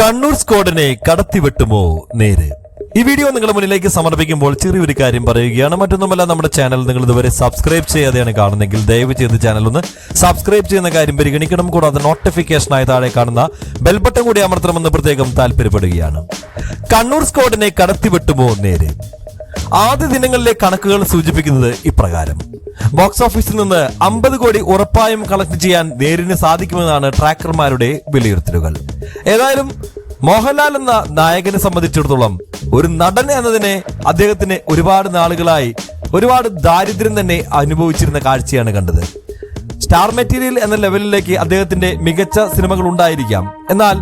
കണ്ണൂർ സ്ക്വാഡിനെ കടത്തിവെട്ടുമോ നേര്? ഈ വീഡിയോ നിങ്ങളുടെ മുന്നിലേക്ക് സമർപ്പിക്കുമ്പോൾ ചെറിയൊരു കാര്യം പറയുകയാണ്. മറ്റൊന്നുമല്ല, നമ്മുടെ ചാനൽ നിങ്ങൾ ഇതുവരെ സബ്സ്ക്രൈബ് ചെയ്യാതെയാണ് കാണുന്നെങ്കിൽ ദയവ് ചെയ്ത് ചാനൽ ഒന്ന് സബ്സ്ക്രൈബ് ചെയ്യുന്ന കാര്യം പരിഗണിക്കണം. കൂടാതെ നോട്ടിഫിക്കേഷനായി താഴെ കാണുന്ന ബെൽ ബട്ടൺ കൂടി അമർത്തണമെന്ന് പ്രത്യേകം താല്പര്യപ്പെടുകയാണ്. കണ്ണൂർ സ്ക്വാഡിനെ കടത്തിവെട്ടുമോ നേര്? ആദ്യ ദിനങ്ങളിലെ കണക്കുകൾ സൂചിപ്പിക്കുന്നത് ഇപ്രകാരം: ബോക്സ് ഓഫീസിൽ നിന്ന് 50 കോടി ഉറപ്പായും കളക്ട് ചെയ്യാൻ നേരിന് സാധിക്കുമെന്നാണ് ട്രാക്കർമാരുടെ വിലയിരുത്തലുകൾ. ഏതായാലും മോഹൻലാൽ എന്ന നായകനെ സംബന്ധിച്ചിടത്തോളം ഒരു നടൻ എന്നതിനെ അദ്ദേഹത്തിന് ഒരുപാട് നാളുകളായി ഒരുപാട് ദാരിദ്ര്യം തന്നെ അനുഭവിച്ചിരുന്ന കാഴ്ചയാണ് കണ്ടത്. സ്റ്റാർ മെറ്റീരിയൽ എന്ന ലെവലിലേക്ക് അദ്ദേഹത്തിന്റെ മികച്ച സിനിമകൾ ഉണ്ടായിരിക്കാം. എന്നാൽ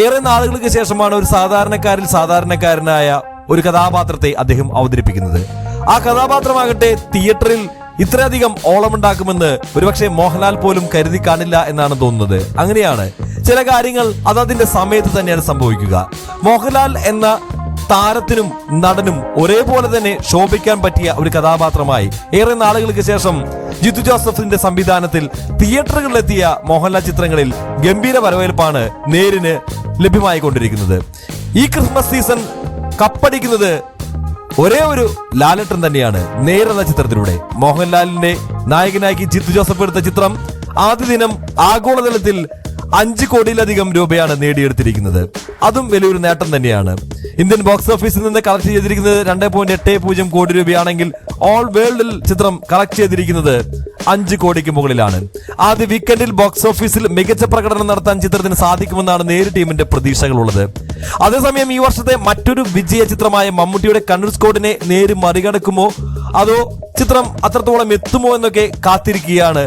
ഏറെ നാളുകൾക്ക് ശേഷമാണ് ഒരു സാധാരണക്കാരിൽ സാധാരണക്കാരനായ ഒരു കഥാപാത്രത്തെ അദ്ദേഹം അവതരിപ്പിക്കുന്നത്. ആ കഥാപാത്രമാകട്ടെ തിയേറ്ററിൽ ഇത്രയധികം ഓളമുണ്ടാക്കുമെന്ന് ഒരുപക്ഷെ മോഹൻലാൽ പോലും കരുതി കാണില്ല എന്നാണ് തോന്നുന്നത്. അങ്ങനെയാണ് ചില കാര്യങ്ങൾ അതതിന്റെ സമയത്ത് തന്നെയാണ് സംഭവിക്കുക. മോഹൻലാൽ എന്ന താരത്തിനും നടനും ഒരേപോലെ തന്നെ ശോഭിക്കാൻ പറ്റിയ ഒരു കഥാപാത്രമായി ഏറെ നാളുകൾക്ക് ശേഷം ജിത്തു ജോസഫിന്റെ സംവിധാനത്തിൽ തിയേറ്ററുകളിലെത്തിയ മോഹൻലാൽ ചിത്രങ്ങളിൽ ഗംഭീര വരവേൽപ്പാണ് നേരിന് ലഭ്യമായിക്കൊണ്ടിരിക്കുന്നത്. ഈ ക്രിസ്മസ് സീസൺ കപ്പടിക്കുന്നത് ഒരേ ഒരു ലാലേട്ടൻ തന്നെയാണ്. നേരെന്ന ചിത്രത്തിലൂടെ മോഹൻലാലിന്റെ നായകനാക്കി ജിത്തു ജോസഫ് എടുത്ത ചിത്രം ആദ്യ ദിനം ആഗോളതലത്തിൽ 5 കോടിയിലധികം രൂപയാണ് നേടിയെടുത്തിരിക്കുന്നത്. അതും വലിയൊരു നേട്ടം തന്നെയാണ്. ഇന്ത്യൻ ബോക്സ് ഓഫീസിൽ നിന്ന് കളക്ട് ചെയ്തിരിക്കുന്നത് 2.80 കോടി രൂപയാണെങ്കിൽ ഓൾ വേൾഡിൽ ചിത്രം കളക്ട് ചെയ്തിരിക്കുന്നത് 5 കോടിക്ക് മുകളിലാണ്. ആദ്യ വീക്കെൻഡിൽ ബോക്സ് ഓഫീസിൽ മികച്ച പ്രകടനം നടത്താൻ ചിത്രത്തിന് സാധിക്കുമെന്നാണ് നേര് ടീമിന്റെ പ്രതീക്ഷകളുള്ളത്. അതേസമയം ഈ വർഷത്തെ മറ്റൊരു വിജയ ചിത്രമായ മമ്മൂട്ടിയുടെ കണ്ണൂർ സ്ക്വാഡിനെ നേര് മറികടക്കുമോ അതോ ചിത്രം അത്രത്തോളം എത്തുമോ എന്നൊക്കെ കാത്തിരിക്കുകയാണ്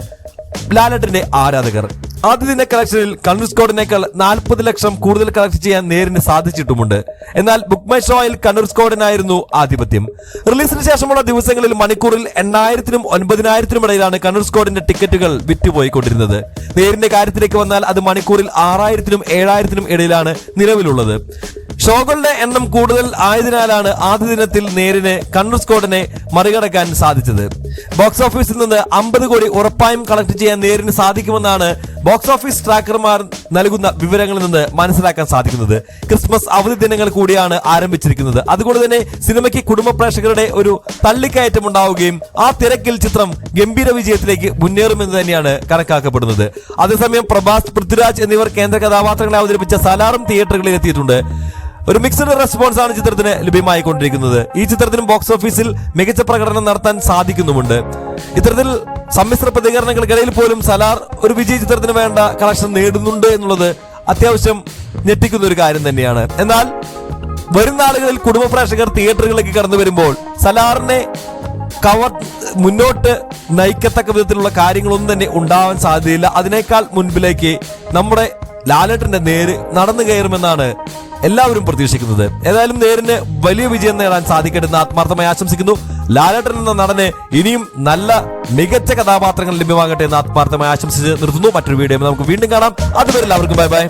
ലാലേട്ടന്റെ ആരാധകർ. ആദ്യ ദിന കളക്ഷനിൽ കണ്ണൂർ സ്ക്വാഡിനേക്കാൾ 40 ലക്ഷം കൂടുതൽ കളക്ട് ചെയ്യാൻ നേരിന് സാധിച്ചിട്ടുമുണ്ട്. എന്നാൽ ബുക്ക് മൈ ഷോയിൽ കണ്ണൂർ സ്ക്വാഡിനായിരുന്നു ആധിപത്യം. റിലീസിന് ശേഷമുള്ള ദിവസങ്ങളിൽ മണിക്കൂറിൽ 8,000-നും 9,000-നും ഇടയിലാണ് കണ്ണൂർ സ്ക്വാഡിന്റെ ടിക്കറ്റുകൾ വിറ്റുപോയിക്കൊണ്ടിരുന്നത്. നേരിന്റെ കാര്യത്തിലേക്ക് വന്നാൽ അത് മണിക്കൂറിൽ 6,000-നും 7,000-നും ഇടയിലാണ് നിലവിലുള്ളത്. ഷോകളുടെ എണ്ണം കൂടുതൽ ആയതിനാലാണ് ആദ്യ ദിനത്തിൽ നേരിന് കണ്ണൂർ സ്ക്വാഡിനെ മറികടക്കാൻ സാധിച്ചത്. ബോക്സ് ഓഫീസിൽ നിന്ന് 50 കോടി ഉറപ്പായും കളക്ട് ചെയ്യാൻ നേരിന് സാധിക്കുമെന്നാണ് ബോക്സ് ഓഫീസ് ട്രാക്കർമാർ നൽകുന്ന വിവരങ്ങളിൽ നിന്ന് മനസ്സിലാക്കാൻ സാധിക്കുന്നത്. ക്രിസ്മസ് അവധി ദിനങ്ങൾ കൂടിയാണ് ആരംഭിച്ചിരിക്കുന്നത്. അതുകൊണ്ട് തന്നെ സിനിമയ്ക്ക് കുടുംബ പ്രേക്ഷകരുടെ ഒരു തള്ളിക്കയറ്റം ഉണ്ടാവുകയും ആ തിരക്കിൽ ചിത്രം ഗംഭീര വിജയത്തിലേക്ക് മുന്നേറുമെന്ന് തന്നെയാണ് കണക്കാക്കപ്പെടുന്നത്. അതേസമയം പ്രഭാസ്, പൃഥ്വിരാജ് എന്നിവർ കേന്ദ്ര കഥാപാത്രങ്ങളെ അവതരിപ്പിച്ച സലാറും തിയേറ്ററുകളിൽ എത്തിയിട്ടുണ്ട്. ഒരു മിക്സഡ് റെസ്പോൺസ് ആണ് ചിത്രത്തിന് ലഭ്യമായിക്കൊണ്ടിരിക്കുന്നത്. ഈ ചിത്രത്തിനും ബോക്സ് ഓഫീസിൽ മികച്ച പ്രകടനം നടത്താൻ സാധിക്കുന്നുമുണ്ട്. ഇത്തരത്തിൽ സമ്മിശ്ര പ്രതികരണങ്ങൾക്കിടയിൽ പോലും സലാർ ഒരു വിജയ ചിത്രത്തിന് വേണ്ട കളക്ഷൻ നേടുന്നുണ്ട് എന്നുള്ളത് അത്യാവശ്യം ഞെട്ടിക്കുന്ന ഒരു കാര്യം തന്നെയാണ്. എന്നാൽ വരും നാളുകളിൽ കുടുംബ പ്രേക്ഷകർ തിയേറ്ററുകളിലേക്ക് കടന്നു വരുമ്പോൾ സലാറിനെ മുന്നോട്ട് നയിക്കത്തക്ക വിധത്തിലുള്ള കാര്യങ്ങളൊന്നും തന്നെ ഉണ്ടാവാൻ സാധ്യതയില്ല. അതിനേക്കാൾ മുൻപിലേക്ക് നമ്മുടെ ലാലേട്ടന്റെ നേര് നടന്നു കയറുമെന്നാണ് എല്ലാവരും പ്രതീക്ഷിക്കുന്നത്. ഏതായാലും നേരിന് വലിയ വിജയം നേടാൻ സാധിക്കട്ടെ എന്ന് ആത്മാർത്ഥമായി ആശംസിക്കുന്നു. ലാലേട്ടൻ എന്ന നടന് ഇനിയും നല്ല മികച്ച കഥാപാത്രങ്ങൾ ലഭ്യമാകട്ടെ എന്ന് ആത്മാർത്ഥമായി ആശംസിച്ച് നിർത്തുന്നു. മറ്റൊരു വീഡിയോ നമുക്ക് വീണ്ടും കാണാം. അതുവരെ എല്ലാവർക്കും ബൈ ബൈ.